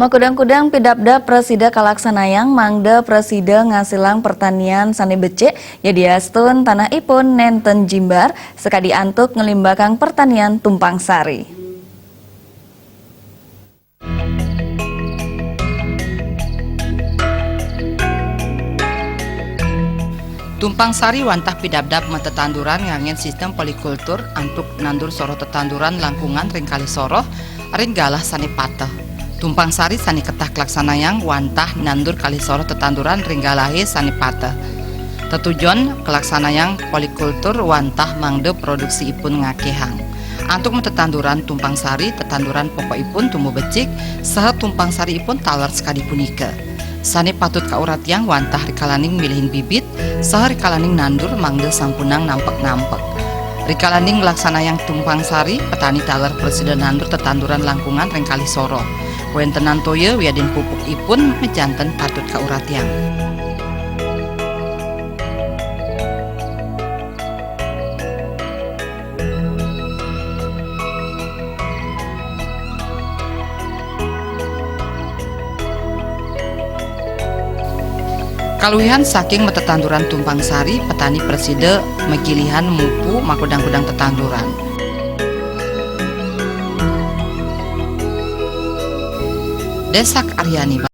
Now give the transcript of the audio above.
Makudang-kudang pidabda presida kalaksanayang mangda presida ngasilang pertanian sani becek yadiastun tanah ipun nenten jimbar sekadi antuk ngelimbakang pertanian tumpang sari. Tumpang sari wantah pidabdab tetanduran ngangen sistem polikultur antuk nandur soroh tetanduran langkungan ringkali soroh ringgalah sani pateh. Tumpang sari sani ketah kelaksanayang wantah nandur kali soroh tetanduran ringgalahe sani pateh. Tetujuan kelaksanayang polikultur wantah mangde produksi ipun ngakehang. Antuk tetanduran tumpang sari tetanduran pokok ipun tumbuh becik saha tumpang sari ipun talar sekali punika. Sani patut kaurat yang wantah rikalaning milihin bibit saha rikalaning nandur mangde sampunang nampek-nampek. Rikalaning laksana yang tumpang sari petani taler presiden nandur tetanduran langkungan rengkali soro. Wentenan toye wiadin pupuk ipun mejanten patut kaurat yang. Kaluhihan saking metetanduran tumpang sari petani preside megilihan mupu makudang-kudang tetanduran. Desak Aryani.